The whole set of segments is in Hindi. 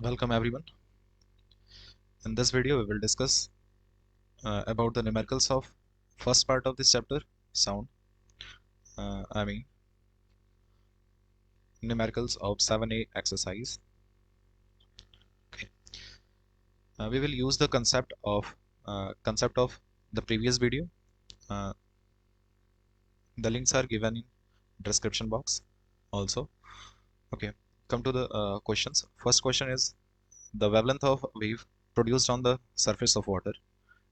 Welcome everyone. In this video, we will discuss about the numericals of first part of this chapter, sound. I mean numericals of 7A exercise. Okay. We will use the concept of the previous video. Uh, the links are given in description box also. Okay. Come to the questions. First question is the wavelength of wave produced on the surface of water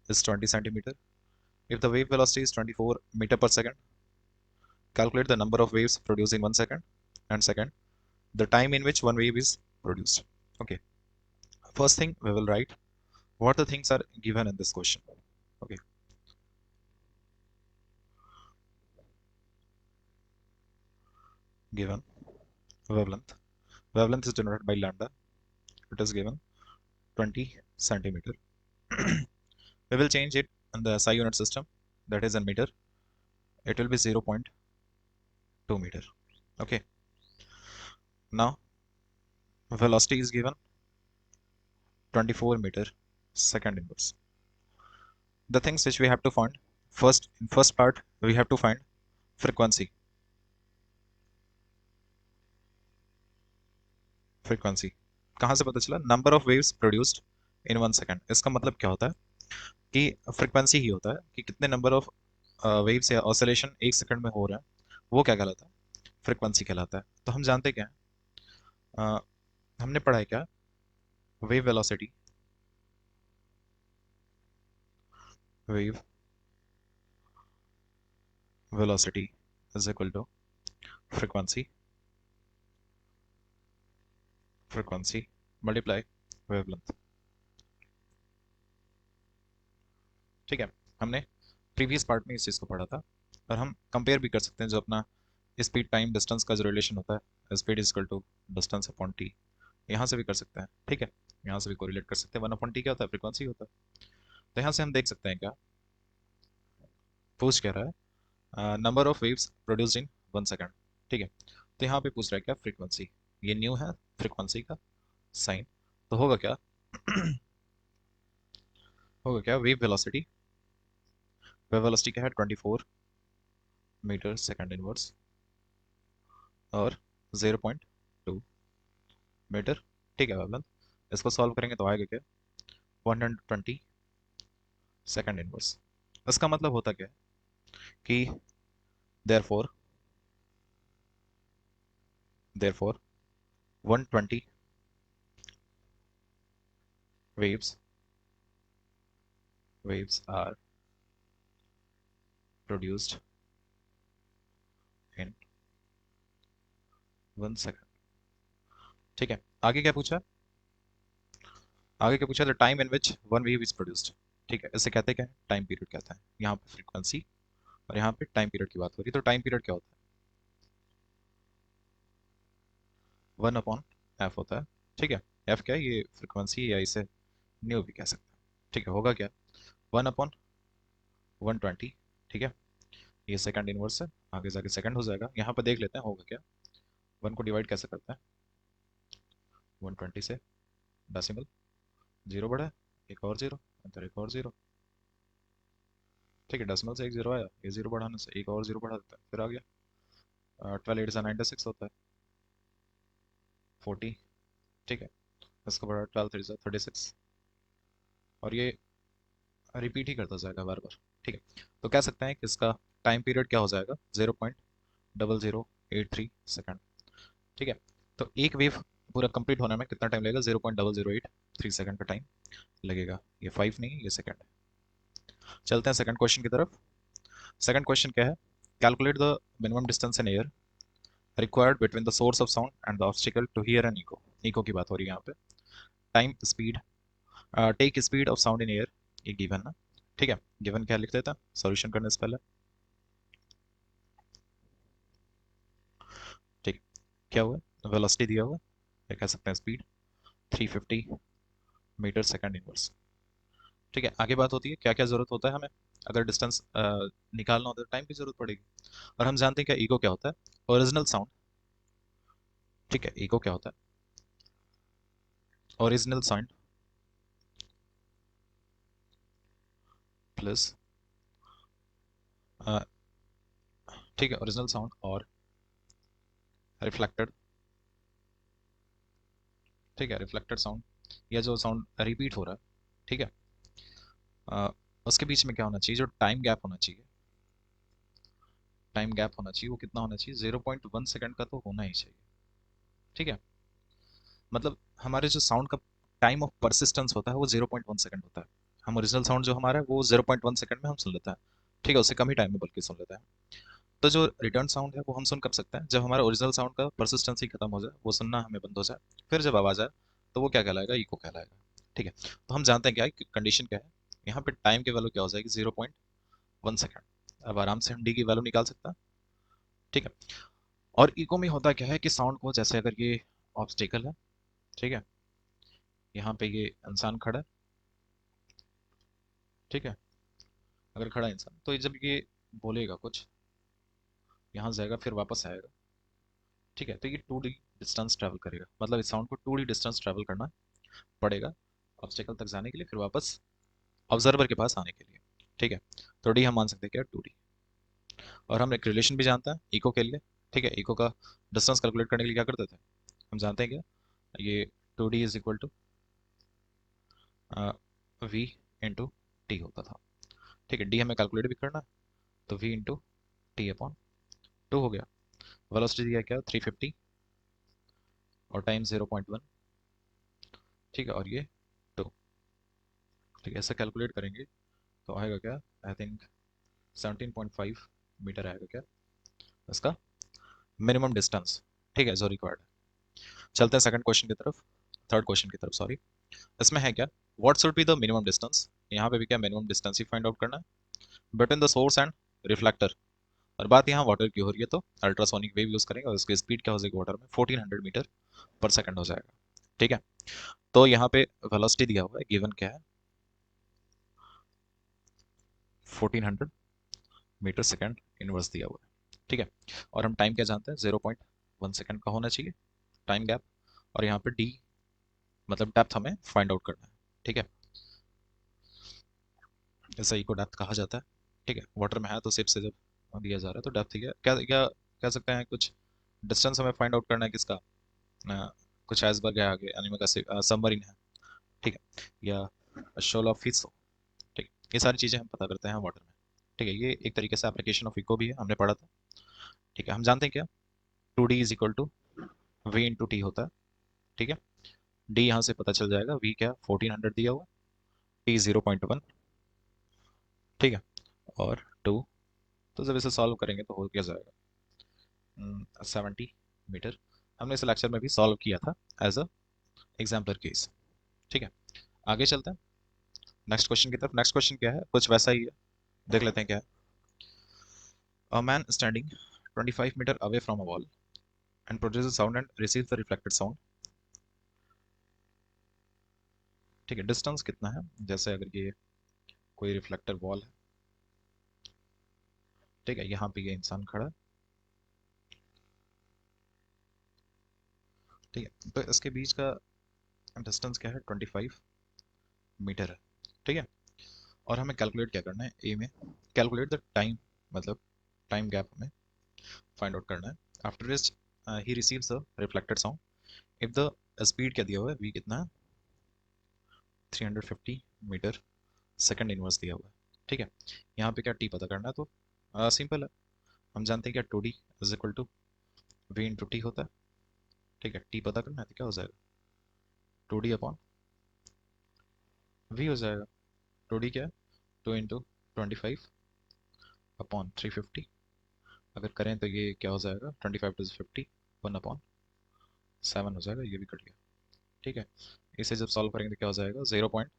is 20 centimeter. If the wave velocity is 24 meter per second, calculate the number of waves produced in 1 second, and second, the time in which one wave is produced. Okay, first thing we will write what the things are given in this question. Okay, given wavelength is denoted by lambda. It is given 20 centimeter. We will change it in the SI unit system, that is in meter. It will be 0.2 meter. Okay, now velocity is given 24 meter second inverse. The things which we have to find, first in first part we have to find frequency. Frequency कहाँ से पता चला? Number of waves produced in 1 second. इसका मतलब क्या होता है कि फ्रीक्वेंसी ही होता है कि कितने नंबर ऑफ वेव्स या ऑसिलेशन 1 सेकंड में हो रहा है, वो क्या कहलाता है? फ्रीक्वेंसी कहलाता है. तो हम जानते क्या है, हमने पढ़ा है क्या? Wave velocity, wave velocity is equal to frequency frequency multiply wavelength. ठीक है, हमने प्रीवियस पार्ट में इस चीज़ को पढ़ा था, और हम कंपेयर भी कर सकते हैं जो अपना स्पीड टाइम डिस्टेंस का जो रिलेशन होता है, speed is equal to distance upon T. यहाँ से भी कर सकते हैं. ठीक है, यहाँ से भी कोरिलेट कर सकते हैं. 1/t क्या होता है? फ्रीक्वेंसी होता है. तो यहाँ से हम देख सकते हैं क्या पूछ क्या रहा है, number of waves produced in 1 second. ठीक है, तो यहाँ पे पूछ रहा है क्या? फ्रीक्वेंसी. ये न्यू है फ्रीक्वेंसी का साइन. तो होगा क्या? होगा क्या? वेव वेलोसिटी क्या है? 24 मीटर सेकंड इनवर्स और 0.2 मीटर. ठीक है बाबा, इसको सॉल्व करेंगे तो आएगा क्या? 120 सेकंड इनवर्स. इसका मतलब होता क्या है कि therefore therefore 120 waves are produced in 1 second. ठीक है, आगे क्या पूछा? आगे क्या पूछा? The time in which one wave is produced. ठीक है, इसे कहते क्या है? टाइम पीरियड कहता है. यहाँ पे फ्रीक्वेंसी और यहाँ पे टाइम पीरियड की बात हो रही है. तो टाइम पीरियड क्या होता है? 1/f होता है. ठीक है, एफ क्या है? ये फ्रीक्वेंसी, या इसे न्यू भी कह सकते हैं. ठीक है, होगा क्या? 1/120. ठीक है, ये सेकंड इनवर्स है, आगे जाके सेकंड हो जाएगा. यहाँ पे देख लेते हैं होगा क्या. 1 को डिवाइड कैसे करते हैं? 120 से डेसिमल, जीरो बढ़ा, एक और जीरो, अंदर एक और जीरो. ठीक है, डेसिमल से एक जीरो आया, ये जीरो बढ़ाने से एक और जीरो बढ़ा देता है, फिर आ गया 12 8 से 96 होता है 40. ठीक है, इसको बढ़ा 12 3 से 36, और ये रिपीट ही करता जाएगा बार बार. ठीक है, तो कह सकते हैं कि इसका टाइम पीरियड क्या हो जाएगा? 0.0083 सेकेंड. ठीक है, तो एक वेव पूरा कंप्लीट होने में कितना टाइम लगेगा? 0.0083 सेकेंड का टाइम लगेगा. ये 5 नहीं, ये सेकेंड. चलते हैं सेकंड क्वेश्चन की तरफ. सेकंड क्वेश्चन क्या है? Calculate the minimum distance in air required between the source of sound and the obstacle to hear an echo. Echo की बात हो रही है यहाँ पे. Time speed, take speed of sound in air, ये गिवन ना. ठीक है, गिवन क्या लिख देता सॉल्यूशन करने से पहले. ठीक, क्या हुआ? वेलोसिटी दिया हुआ, या कह सकते हैं स्पीड 350 मीटर सेकंड इनवर्स. ठीक है, आगे बात होती है क्या क्या जरूरत होता है हमें अगर डिस्टेंस निकालना होता है, टाइम की जरूरत पड़ेगी. और हम जानते हैं क्या इको क्या होता है? Original sound. ठीक है, इको क्या होता है? ओरिजिनल साउंड प्लस, ठीक है, ओरिजिनल साउंड और रिफ्लेक्टेड, ठीक है, रिफ्लेक्टेड साउंड या जो साउंड रिपीट हो रहा है, ठीक है, अ, उसके बीच में क्या होना चाहिए, जो टाइम गैप होना चाहिए, टाइम गैप होना चाहिए, वो कितना होना चाहिए, 0.1 सेकंड का तो होना ही चाहिए, ठीक है। मतलब हमारे जो साउंड का टाइम ऑफ परसिस्टेंस होता है वो 0.1 सेकंड होता है। हम ओरिजिनल साउंड जो हमारा है वो 0.1 सेकंड में हम सुन लेते हैं, ठीक है, उससे कम ही टाइम में बल्कि सुन लेते हैं। तो जो रिटर्न साउंड है वो हम सुन कब सकते हैं, जब हमारा ओरिजिनल साउंड का परसिस्टेंसी खत्म हो जाए, वो सुनना हमें बंद हो जाए, फिर जब आवाज आए तो वो क्या कहलाएगा, इको कहलाएगा, ठीक है। तो हम जानते हैं क्या है कंडीशन क्या है, यहाँ पे टाइम की वैल्यू क्या हो जाएगी, 0.1 सेकंड। अब आराम से हम डी की वैल्यू निकाल सकते हैं, ठीक है। और इको में होता क्या है कि साउंड को, जैसे अगर ये ऑब्स्टेकल है, ठीक है, यहाँ पे ये इंसान खड़ा है, ठीक है, अगर खड़ा इंसान तो जब ये बोलेगा कुछ, यहाँ जाएगा फिर वापस आएगा, ठीक है, तो ये 2D डिस्टेंस ट्रैवल करेगा, मतलब इस साउंड को 2D डिस्टेंस ट्रैवल करना पड़ेगा ऑब्स्टेकल तक जाने के लिए, फिर वापस ऑब्जर्वर के पास आने के लिए, ठीक है। तो डी हम मान सकते हैं क्या, 2D। और हम एक रिलेशन भी जानते हैं इको के लिए, ठीक है, इको का डिस्टेंस कैलकुलेट करने के लिए क्या करते थे, हम जानते हैं क्या, ये 2D is equal to V into T होता था, ठीक है, डी हमें कैलकुलेट भी करना है, तो वी इंटू टी अपॉन 2 हो गया। वेलोसिटी दिया क्या, 350, और टाइम 0.1, ठीक है, और ये 2, ठीक है, ऐसा कैलकुलेट करेंगे तो आएगा क्या, आई थिंक 17.5 मीटर आएगा क्या इसका मिनिमम डिस्टेंस, ठीक है, जो रिक्वायर्ड है। चलते हैं सेकंड क्वेश्चन की तरफ, थर्ड क्वेश्चन की तरफ, सॉरी। इसमें है क्या, what should be the minimum distance, यहाँ पे भी क्या मिनिमम डिस्टेंस ही फाइंड आउट करना है between the source and reflector. और बात यहाँ वाटर की हो रही है तो अल्ट्रासोनिक वेव यूज करेंगे, और इसकी स्पीड क्या हो जाएगी वाटर में, 1400 मीटर पर सेकंड हो जाएगा, ठीक है। तो यहाँ पे वेलोसिटी दिया हुआ है, गिवन क्या है, 1400 मीटर सेकंड इनवर्स दिया हुआ है, ठीक है। और हम टाइम क्या जानते हैं, 0.1 सेकंड का होना चाहिए टाइम गैप, और यहाँ पे डी मतलब डेप्थ हमें फाइंड आउट करना है, ठीक है, जैसा इको डेप्थ कहा जाता है, ठीक है। वाटर में है तो सिप से जब दिया जा रहा है तो डेप्थ ही है, क्या क्या कह सकते हैं, कुछ डिस्टेंस हमें फाइंड आउट करना है किसका, कुछ आइसबर्ग है आगे, एनिमा का सबमरीन है, ठीक है, या शोल ऑफ फिश, ठीक है, ये सारी चीज़ें हम पता करते हैं वाटर में, ठीक है। ये एक तरीके से एप्लीकेशन ऑफ इको भी है, हमने पढ़ा था, ठीक है। हम जानते हैं क्या, 2D is equal to V into T होता है, ठीक है। डी यहाँ से पता चल जाएगा, वी क्या 1400 दिया हुआ, टी 0.1, ठीक है, और 2, तो जब इसे सॉल्व करेंगे तो हो क्या जाएगा, 70 मीटर। हमने इस लेक्चर में भी सॉल्व किया था एज अ एग्जाम्पलर केस, ठीक है। आगे चलते हैं नेक्स्ट क्वेश्चन की तरफ। नेक्स्ट क्वेश्चन क्या है, कुछ वैसा ही है, देख लेते हैं क्या है। A man standing 25 metre away from a wall and produces sound and receives the reflected sound, ठीक है। डिस्टेंस कितना है, जैसे अगर ये कोई रिफ्लेक्टर वॉल है, ठीक है, यहाँ पे ये इंसान खड़ा है, ठीक है, तो इसके बीच का डिस्टेंस क्या है, 25 मीटर है, ठीक है। और हमें कैलकुलेट क्या करना है, ए में कैलकुलेट द टाइम, मतलब टाइम गैप हमें फाइंड आउट करना है, after which he receives the reflected sound if the speed क्या दिया हुआ है, वी कितना है, 350 मीटर सेकंड इनवर्स दिया हुआ है, ठीक है। यहाँ पे क्या टी पता करना है, तो सिंपल है, हम जानते हैं क्या 2D is equal to V into T होता है, ठीक है। टी पता करना है तो क्या हो जाएगा, 2D अपॉन वी हो जाएगा, 2D क्या है, 2 इंटू 25 अपॉन 350, अगर करें तो ये क्या हो जाएगा, 25 टू 50, 1/7 हो जाएगा, ये भी कट गया, ठीक है। इसे जब सॉल्व करेंगे तो क्या हो जाएगा, 0.17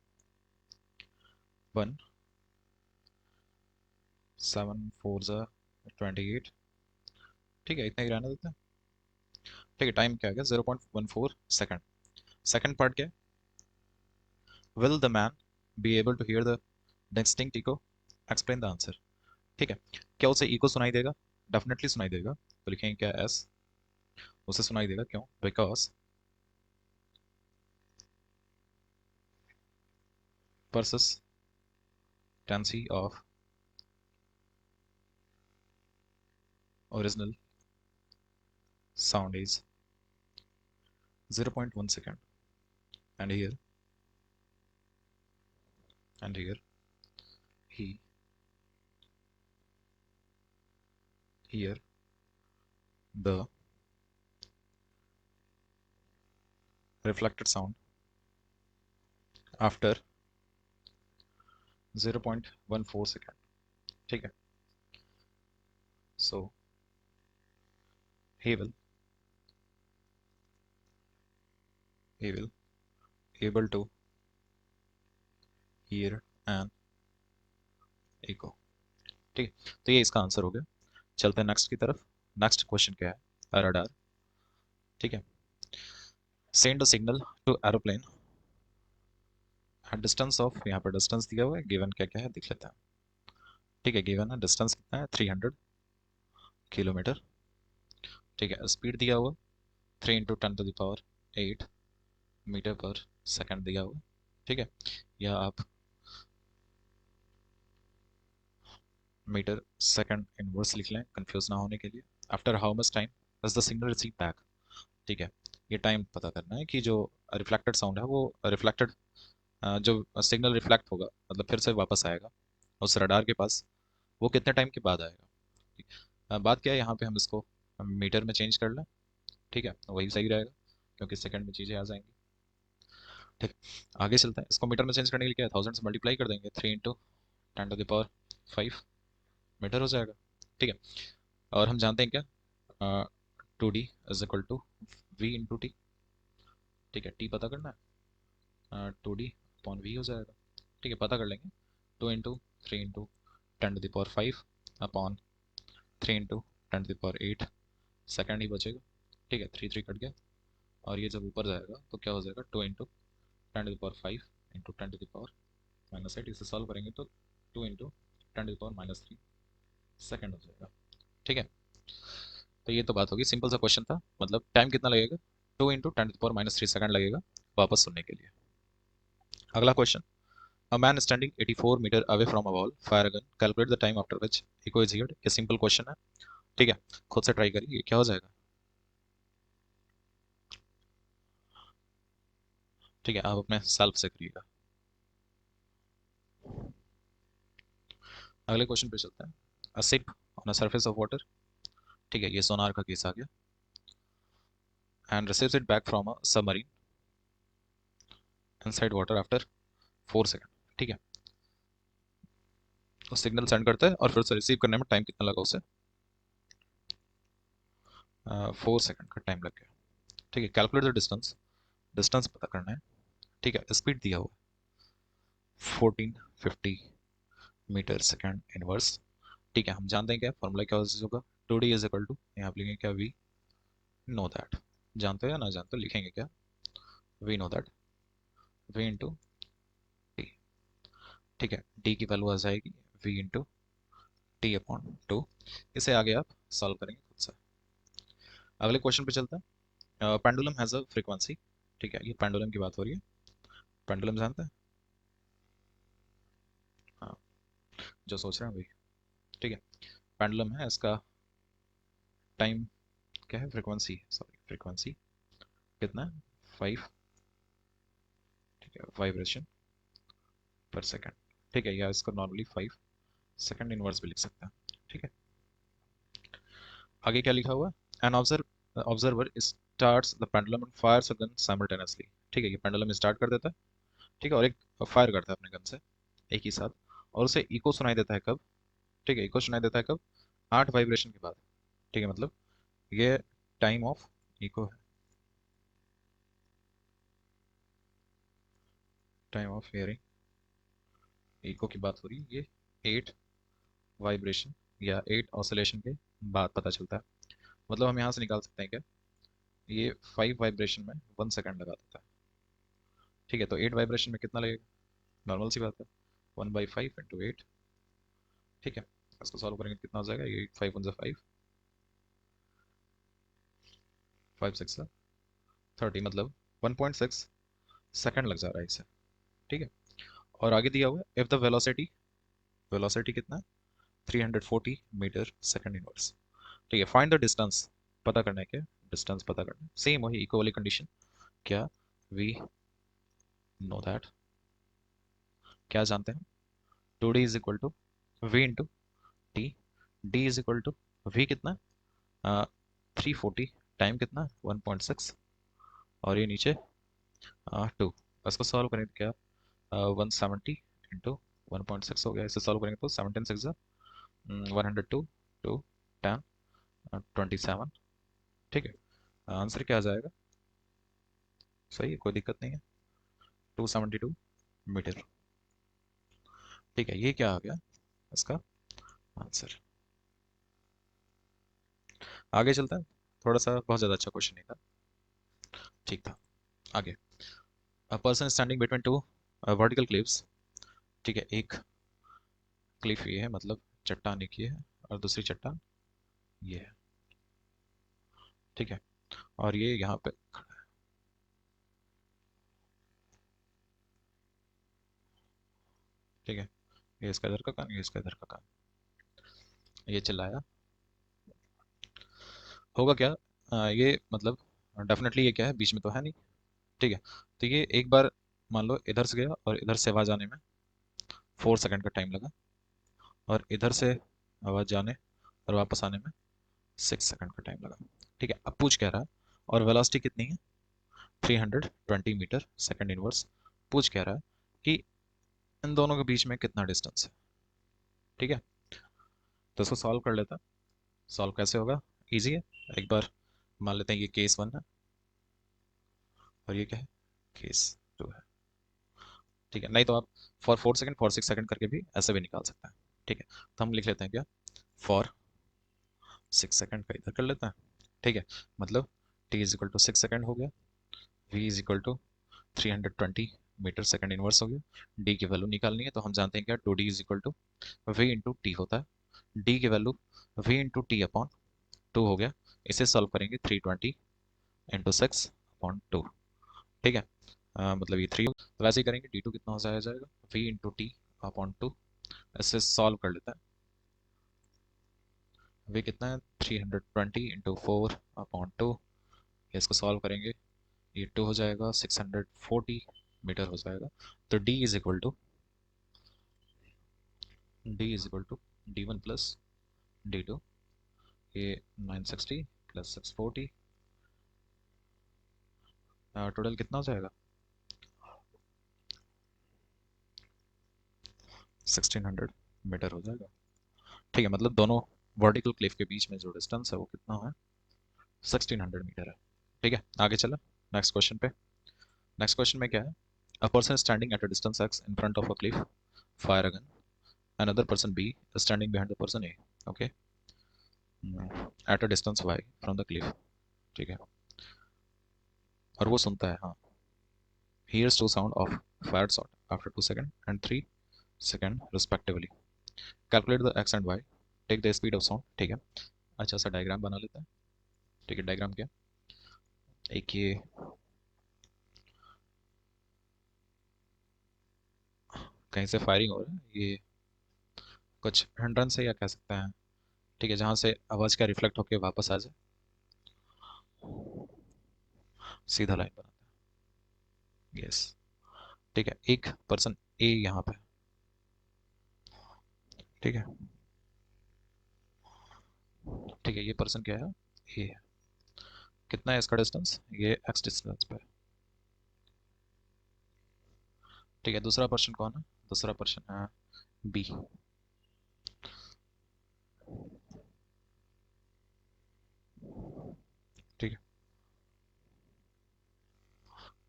4 28, ठीक है, इतना ही रहने देते हैं, ठीक है। टाइम क्या आ गया, 0.14 सेकंड। सेकंड पार्ट क्या है, will the man be able to hear the distinct echo, explain the answer, ठीक है। क्या उसे इको सुनाई देगा, डेफिनेटली सुनाई देगा, तो लिखेंगे क्या एस, उसे सुनाई देगा, क्यों, because persistency of original sound is 0.1 second, and here he here the reflected sound after 0.14 second. ठीक है, so he will able to hear an echo. ठीक है, तो ये इसका आंसर हो गया। चलते हैं नेक्स्ट की तरफ। नेक्स्ट क्वेश्चन क्या है, रडार। ठीक है, send a signal to aeroplane distance of, यहाँ पर डिस्टेंस दिया हुआ है, गिवन क्या क्या है देख लेते हैं। ठीक है, गिवन है डिस्टेंस कितना है 300 किलोमीटर। ठीक है, स्पीड दिया हुआ 3 × 10⁸ मीटर पर सेकंड दिया हुआ। ठीक है, या आप मीटर सेकंड इनवर्स लिख लें कंफ्यूज ना होने के लिए। After how much time does the signal receive back. ठीक है, ये टाइम पता करना है कि जो रिफ्लेक्टेड साउंड है वो रिफ्लेक्टेड जो सिग्नल रिफ्लेक्ट होगा मतलब फिर से वापस आएगा उस रडार के पास, वो कितने टाइम के बाद आएगा। बात क्या है यहाँ पे, हम इसको मीटर में चेंज कर लें। ठीक है, वही सही रहेगा क्योंकि सेकंड में चीज़ें आ जाएंगी। ठीक, आगे चलते हैं। इसको मीटर में चेंज करने के लिए क्या है, 1000 से मल्टीप्लाई कर देंगे, 3 × 10⁵ मीटर हो जाएगा। ठीक है, और हम जानते हैं क्या, 2D is equal to V × T। ठीक है, T पता करना है, 2D/V हो जाएगा। ठीक है, पता कर लेंगे, 2 × 3 × 10⁵ अपॉन 3 × 10⁸ सेकेंड ही बचेगा। ठीक है, 3 3 कट गया, और ये जब ऊपर जाएगा तो क्या हो जाएगा, 2 × 10⁵ × 10⁻⁻8। इसे सॉल्व करेंगे तो 2 × 10⁻³ सेकेंड हो जाएगा। ठीक है, तो ये तो बात होगी, सिंपल सा क्वेश्चन था। मतलब टाइम कितना लगेगा, 2 × 10⁻³ सेकेंड लगेगा वापस सुनने के लिए। अगला question, a man standing 84 metre away from a wall fire a gun, calculate the time after which echo is heard. ये सिंपल क्वेश्चन है। ठीक है, खुद से ट्राई करिए क्या हो जाएगा। ठीक है, आप अपने सेल्फ से करिएगा। अगले क्वेश्चन पे चलते हैं। A ship on a surface of water. ठीक है, ये सोनार का केस आ गया। And receives it back from a submarine inside water after 4 second. ठीक है, तो सिग्नल सेंड करता है और फिर से रिसीव करने में टाइम कितना लगा उसे, 4 सेकंड का टाइम लग गया। ठीक है, कैलकुलेट द डिस्टेंस, डिस्टेंस पता करना है। ठीक है, स्पीड दिया हुआ 1450 मीटर सेकंड इनवर्स। ठीक है, हम जानते हैं क्या फॉर्मूला क्या होगा, 2D इज इक्वल टू, यहाँ पे लिखेंगे क्या, V नो दैट, जानते हो या ना जानते हो, लिखेंगे क्या, V know that, V into T. ठीक है, D की वैल्यू आ जाएगी V इंटू T/2। इसे आगे आप सॉल्व करेंगे खुद से। अगले क्वेश्चन पे चलते हैं। Pendulum has a frequency. ठीक है, ये पेंडुलम की बात हो रही है। पेंडुलम जानते हैं, हाँ, जो सोच रहे हैं वही। ठीक है, पेंडुलम है, इसका टाइम क्या है, फ्रीक्वेंसी, सॉरी फ्रीक्वेंसी कितना है, 5। ठीक है, वाइब्रेशन पर सेकंड। ठीक है, या इसको नॉर्मली 5 सेकंड इनवर्स भी लिख सकते हैं। ठीक है, आगे क्या लिखा हुआ है, an observer starts the pendulum and Fyers a gun simultaneously. ठीक है, ये पेंडुलम स्टार्ट कर देता है, ठीक है, और एक फायर करता है अपने गन से एक ही साथ, और उसे इको सुनाई देता है कब। ठीक है, इको सुनाई देता है कब, 8 वाइब्रेशन के बाद। ठीक है, मतलब ये टाइम ऑफ इको है, टाइम ऑफ हियरिंग इको की बात हो रही है। ये 8 वाइब्रेशन या 8 ऑसिलेशन के बाद पता चलता है। मतलब हम यहाँ से निकाल सकते हैं क्या, ये 5 वाइब्रेशन में 1 सेकंड लगा देता है। ठीक है, तो 8 वाइब्रेशन में कितना लगेगा, नॉर्मल सी बात है, 1/5 × 8। ठीक है, इसको सॉल्व करेंगे कितना हो जाएगा, ये 5 1 5, 5 6 30, मतलब 1.6 सेकंड लग जा रहा है इसे। ठीक है, और आगे दिया हुआ है इफ द वेलोसिटी, वेलोसिटी कितना है 340 मीटर सेकंड इनवर्स। ठीक है, फाइंड द डिस्टेंस, पता करना है क्या, डिस्टेंस पता करना है, सेम वही इक्वली कंडीशन। क्या वी नो दैट, क्या जानते हैं, 2d is equal to V into T, D is equal to V कितना, 340 टाइम कितना 1.6, और ये नीचे 2। इसको सॉल्व करेंगे तो क्या 170 इंटू 1.6 हो गया, इसे सॉल्व करेंगे तो 17 6 102 टू 10 27। ठीक है, आंसर क्या आ जाएगा, सही है, कोई दिक्कत नहीं है, 272 मीटर। ठीक है, ये क्या आ गया इसका आंसर। आगे चलता है, थोड़ा सा बहुत ज़्यादा अच्छा क्वेश्चन नहीं था, ठीक था। आगे, a person standing between two vertical cliffs. ठीक है, एक क्लिफ ये है, मतलब चट्टान एक ये है और दूसरी चट्टान ये है। ठीक है, और ये यहाँ पे खड़ा है। ठीक है, ये इसका इधर का कान, ये इसका इधर का कान, ये चिल्लाया, होगा क्या, ये मतलब डेफिनेटली ये क्या है, बीच में तो है नहीं। ठीक है, तो ये एक बार मान लो इधर से गया और इधर से आवाज़ आने में 4 सेकंड का टाइम लगा, और इधर से आवाज़ जाने और वापस आने में 6 सेकंड का टाइम लगा। ठीक है, अब पूछ कह रहा है, और वेलोसिटी कितनी है 320 मीटर सेकंड इनवर्स। पूछ कह रहा है कि इन दोनों के बीच में कितना डिस्टेंस है। ठीक है, तो इसको सॉल्व कर लेता है। सॉल्व कैसे होगा, इजी है। एक बार मान लेते हैं ये केस 1 है और ये क्या है, केस 2 है। ठीक है, नहीं तो आप फॉर 4 सेकंड फॉर 6 सेकंड करके भी ऐसे भी निकाल सकते हैं। ठीक है, तो हम लिख लेते हैं क्या, फॉर 6 सेकंड का इधर कर लेते हैं। ठीक है, मतलब t is equal to 6 second हो गया, v is equal to 320 metre second inverse हो गया। d की वैल्यू निकालनी है तो हम जानते हैं क्या, 2d is equal to v into T होता है। d की value v into T upon 2 हो गया। इसे सॉल्व करेंगे 320 इंटू 6/2। ठीक है, मतलब ये 3, तो वैसे ही करेंगे, डी टू कितना हो जाएगा v इंटू टी अपॉन 2। इससे सॉल्व कर लेते हैं, v कितना है 320 इंटू 4/2, इसको सॉल्व करेंगे, ये 2 हो जाएगा, 640 मीटर हो जाएगा। तो d is equal to d1 plus d2, ये 960 प्लस 640, टोटल कितना हो जाएगा 1600 मीटर हो जाएगा। ठीक है, मतलब दोनों वर्टिकल क्लिफ के बीच में जो डिस्टेंस है वो कितना है 1600 मीटर है। ठीक है, आगे चला नेक्स्ट क्वेश्चन पे। नेक्स्ट क्वेश्चन में क्या है, a person standing at a distance x in front of a cliff fire a gun, another person b is standing behind the person a, okay, at a distance y from the cliff। ठीक है, और वो सुनता है, हाँ, hears two sound of fired shot after 2 second and 3 second respectively, calculate the x and y, take the speed of sound। ठीक है, अच्छा सा डायग्राम बना लेते हैं। ठीक है, डायग्राम क्या, एक ये कहीं से फायरिंग हो रहा है, ये कुछ हिंड्रेंस है या कह सकते हैं। ठीक है, जहाँ से आवाज़ क्या रिफ्लेक्ट होके वापस आ जाए, सीधा लाइन बनाते हैं, यस। ठीक है, एक पर्सन ए यहाँ पे, ठीक है, ठीक है, ये पर्सन क्या है, ए है। कितना है इसका डिस्टेंस, ये एक्स डिस्टेंस पे। ठीक है, दूसरा पर्सन कौन है, दूसरा पर्सन है बी। ठीक है,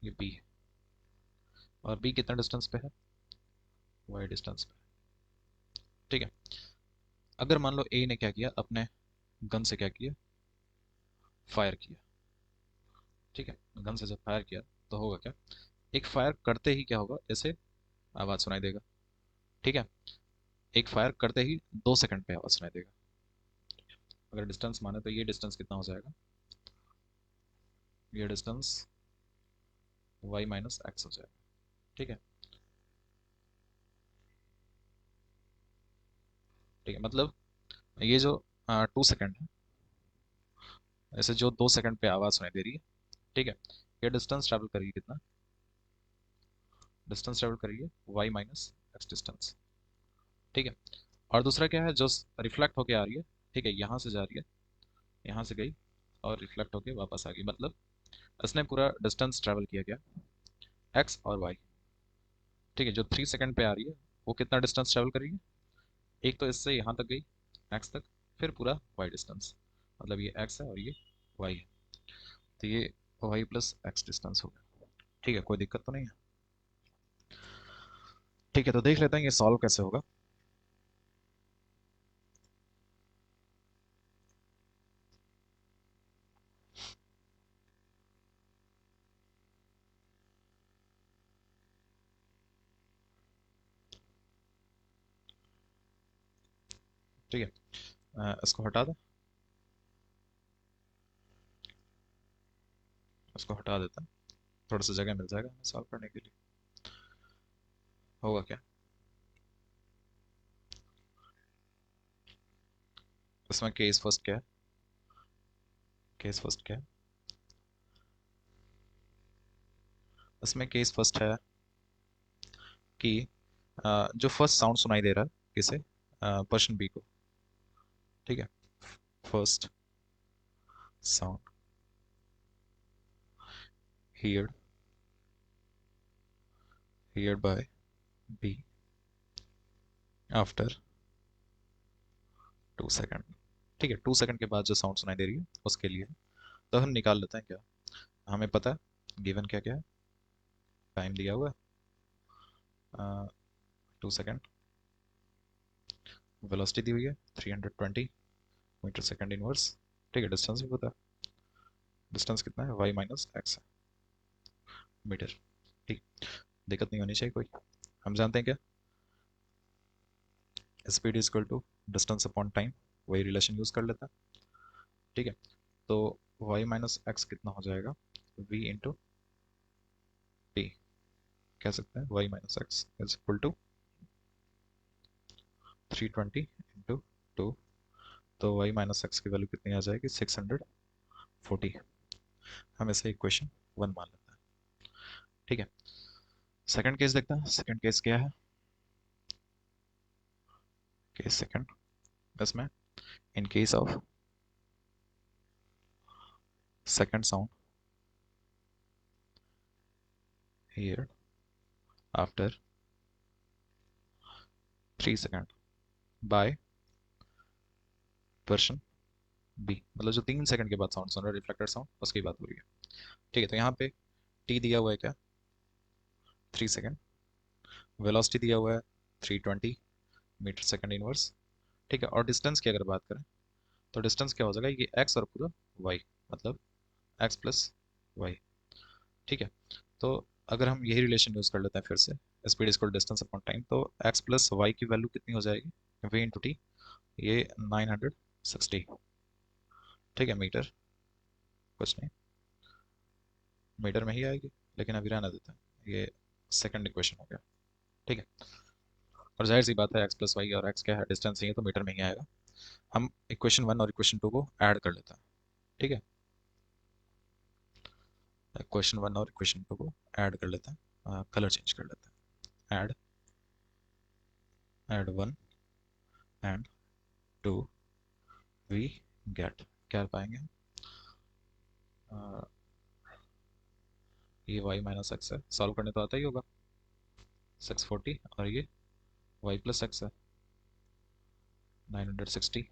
ये बी है, और बी कितना डिस्टेंस पे है, वाई डिस्टेंस पे। ठीक है, अगर मान लो ए ने क्या किया, अपने गन से क्या किया, फायर किया। ठीक है, गन से जब फायर किया तो होगा क्या, एक फायर करते ही क्या होगा, ऐसे आवाज़ सुनाई देगा। ठीक है, एक फायर करते ही 2 सेकंड पे आवाज़ सुनाई देगा। अगर डिस्टेंस माने तो ये डिस्टेंस कितना हो जाएगा, ये डिस्टेंस y माइनस एक्स हो जाएगा। ठीक है, ठीक है, मतलब ये जो 2 सेकेंड है, ऐसे जो 2 सेकेंड पे आवाज़ सुनाई दे रही है, ठीक है, ये डिस्टेंस ट्रैवल करिए कितना, डिस्टेंस ट्रैवल करिए y माइनस एक्स डिस्टेंस। ठीक है, और दूसरा क्या है, जो रिफ्लेक्ट होके आ रही है, ठीक है, यहाँ से जा रही है, यहाँ से गई और रिफ्लेक्ट होके वापस आ गई, मतलब इसने पूरा डिस्टेंस ट्रैवल किया गया x और y। ठीक है, जो 3 सेकेंड पे आ रही है वो कितना डिस्टेंस ट्रैवल करेगी, एक तो इससे यहाँ तक गई x तक, फिर पूरा y डिस्टेंस, मतलब ये x है और ये y है, तो ये y प्लस एक्स डिस्टेंस हो गया। ठीक है, कोई दिक्कत तो नहीं है। ठीक है, तो देख लेते हैं ये सॉल्व कैसे होगा। ठीक है, इसको हटा दो, इसको हटा देता है, थोड़ा सा जगह मिल जाएगा सॉल्व करने के लिए। होगा क्या, इसमें केस फर्स्ट क्या है, केस फर्स्ट क्या है, इसमें केस फर्स्ट है कि जो फर्स्ट साउंड सुनाई दे रहा है किसे, पर्सन बी को। ठीक है, first sound heard heard by B after 2 second. ठीक है, 2 सेकेंड के बाद जो साउंड सुनाई दे रही है उसके लिए, तो हम निकाल लेते हैं क्या, हमें पता है गिवन क्या क्या है, टाइम दिया हुआ है 2 सेकेंड, वेलोसिटी दी हुई है 320 मीटर सेकेंड इनवर्स। ठीक है, डिस्टेंस भी पता है, डिस्टेंस कितना है y माइनस एक्स मीटर। ठीक, दिक्कत नहीं होनी चाहिए कोई। हम जानते हैं क्या, speed is equal to distance upon time, वही रिलेशन यूज कर लेता है। ठीक है, तो y माइनस एक्स कितना हो जाएगा, v इंटू टी, कह सकते हैं y minus X is equal to 320 into 2, तो y माइनस एक्स की वैल्यू कितनी आ जाएगी 640। हम इसे इक्वेशन 1 मान लेते हैं। ठीक है, सेकंड केस देखते हैं, सेकंड केस क्या है, केस सेकंड, इसमें in case of second sound hear after 3 second by person B, मतलब जो 3 सेकेंड के बाद साउंड सुन रहा है रिफ्लेक्टेड साउंड, उसकी बात हो रही है। ठीक है, तो यहाँ पे टी दिया हुआ है क्या, 3 सेकेंड, वेलोसिटी दिया हुआ है 320 मीटर सेकेंड इनवर्स। ठीक है, और डिस्टेंस की अगर बात करें तो डिस्टेंस क्या हो जाएगा, ये एक्स और पूरा वाई, मतलब एक्स प्लस वाई। ठीक है, तो अगर हम यही रिलेशन यूज कर लेते हैं फिर से, speed equal distance upon time, तो एक्स प्लस वाई की वैल्यू कितनी हो जाएगी, वी इंटू टी, ये 960। ठीक है, मीटर कुछ नहीं, मीटर में ही आएगी, लेकिन अभी रहना देते हैं, ये सेकंड इक्वेशन हो गया। ठीक है, और जाहिर सी बात है एक्स प्लस वाई और एक्स क्या है डिस्टेंस ही है, तो मीटर में ही आएगा। हम इक्वेशन 1 और इक्वेशन 2 को ऐड कर लेते हैं। ठीक है, इक्वेशन 1 और इक्वेशन 2 को ऐड कर लेते हैं, कलर चेंज कर लेते हैं, add add 1 and 2, we get, क्या पाएंगे, ये y माइनस एक्स है, सॉल्व करने तो आता ही होगा, 640, और ये y प्लस एक्स है 960,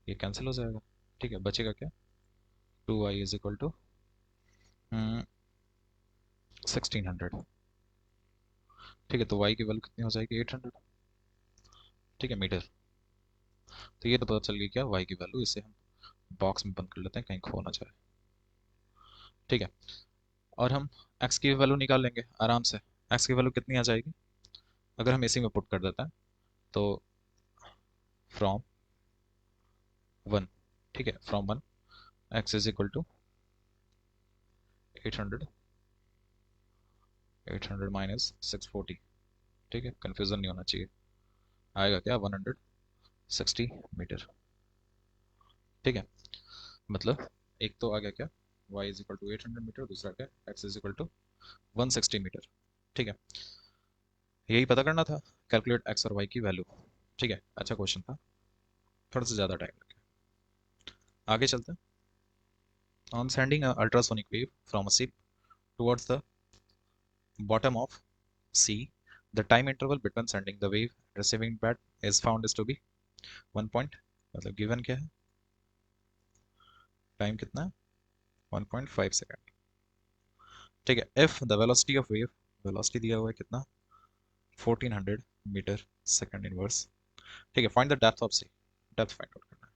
ये कैंसिल हो जाएगा। ठीक है, बचेगा क्या, 2y इज इक्वल टू 1600। ठीक है, तो y की वैल्यू कितनी हो जाएगी 800। ठीक है, मीटर। तो ये तो पता चल गई क्या y की वैल्यू, इसे हम बॉक्स में बंद कर लेते हैं कहीं खो ना जाए। ठीक है, और हम x की वैल्यू निकाल लेंगे आराम से, x की वैल्यू कितनी आ जाएगी, अगर हम इसी में पुट कर देते हैं तो फ्रॉम 1, ठीक है, from 1 x is equal to 800, 800 minus 640। ठीक है, कंफ्यूजन नहीं होना चाहिए, आएगा क्या 100 60 मीटर। ठीक है, मतलब एक तो आ गया क्या, y is equal to 800 metre, दूसरा क्या, x is equal to 160 metre. ठीक है, यही पता करना था, कैलकुलेट x और y की वैल्यू। ठीक है, अच्छा क्वेश्चन था, थोड़ा सा ज़्यादा टाइम लगे। आगे चलते हैं। On sending ultrasonic wave from a ship towards the bottom of sea, the time interval between sending the wave and receiving back is found is to be 1 point, मतलब गिवन क्या है, टाइम कितना है, 1.5 सेकेंड। ठीक है, if the velocity of wave, velocity दिया हुआ है कितना, 1400 मीटर सेकेंड इनवर्स। ठीक है, find the depth of sea, depth find out करना है,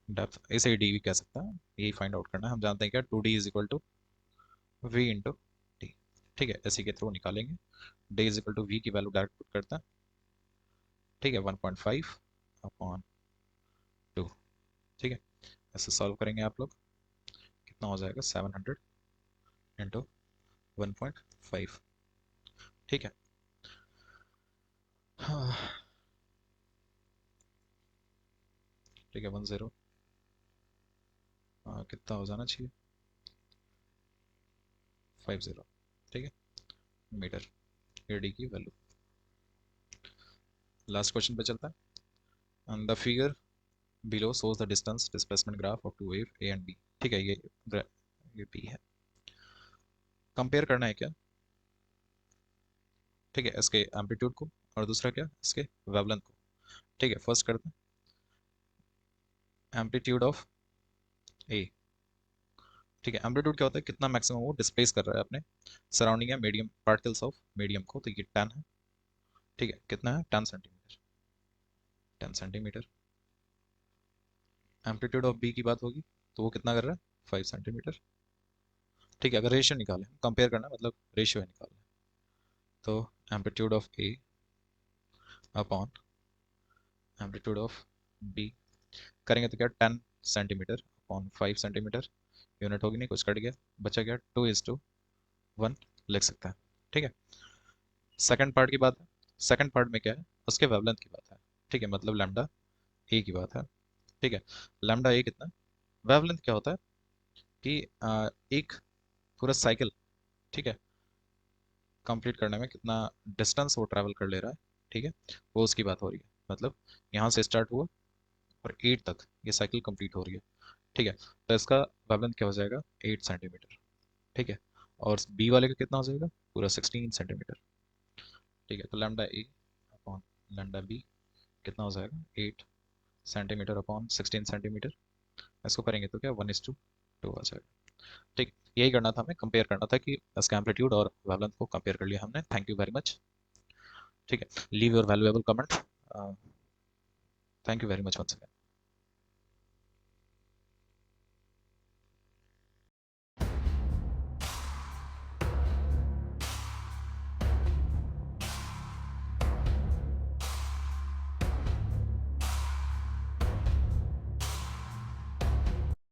डेप्थ इसे डी भी कह सकता है, यही फाइंड आउट करना है। हम जानते हैं क्या, 2d is equal to V into T. ठीक है, इसी के थ्रू निकालेंगे, D is equal to V की वैल्यू डायरेक्ट पुट करते हैं। ठीक है, 1.5 अपॉन 2। ठीक है, ऐसे सॉल्व करेंगे आप लोग, कितना हो जाएगा, 700 इंटू 1.5। ठीक है, हाँ, ठीक है, 10 कितना हो जाना चाहिए, 50। ठीक है, मीटर, एडी की वैल्यू। लास्ट क्वेश्चन पे चलता है। The figure below shows the distance displacement graph of two wave A and B. ठीक है, ये बी है, कंपेयर करना है क्या। ठीक है, इसके एम्पलीट्यूड को, और दूसरा क्या, इसके वेवलेंथ को। ठीक है, फर्स्ट करते हैं एम्पलीट्यूड ऑफ ए। ठीक है, एम्पलीट्यूड क्या होता है, कितना मैक्सिमम वो डिस्प्लेस कर रहा है अपने सराउंडिंग या मीडियम पार्टिकल्स ऑफ मीडियम को, तो ये 10 है। ठीक है, कितना है, 10 centimetre, 10 centimetre. Amplitude of B की बात होगी तो वो कितना कर रहा है, 5 सेंटीमीटर। ठीक है, अगर रेशियो निकाले, कंपेयर करना मतलब रेशियो है निकालना, तो amplitude of A upon amplitude of B करेंगे तो क्या, 10 सेंटीमीटर अपॉन 5 सेंटीमीटर, यूनिट होगी नहीं, कुछ कट गया, बचा गया 2:1 लिख सकता है। ठीक है, सेकंड पार्ट की बात है, सेकंड पार्ट में क्या है, उसके वेवलेंथ की बात है। ठीक है, मतलब लैम्डा ए की बात है। ठीक है, लैम्डा ए कितना, वेवलेंथ क्या होता है कि एक पूरा साइकिल, ठीक है, कंप्लीट करने में कितना डिस्टेंस वो ट्रैवल कर ले रहा है। ठीक है, वो उसकी बात हो रही है, मतलब यहाँ से स्टार्ट हुआ और 8 तक ये साइकिल कंप्लीट हो रही है। ठीक है, तो इसका वेवलेंथ क्या हो जाएगा, 8 सेंटीमीटर। ठीक है, और बी वाले का कितना हो जाएगा, पूरा 16 सेंटीमीटर। ठीक है, तो लैम्डा ए अपॉन लैम्डा बी कितना हो जाएगा, 8 सेंटीमीटर अपॉन 16 सेंटीमीटर। इसको करेंगे तो क्या, 1:2 आ जाएगा। ठीक, यही करना था, हमें कंपेयर करना था कि इसका एम्पलीट्यूड और वेवलेंथ को कंपेयर कर लिया हमने। Thank you very much. ठीक है, leave your valuable comment. Thank you very much once again.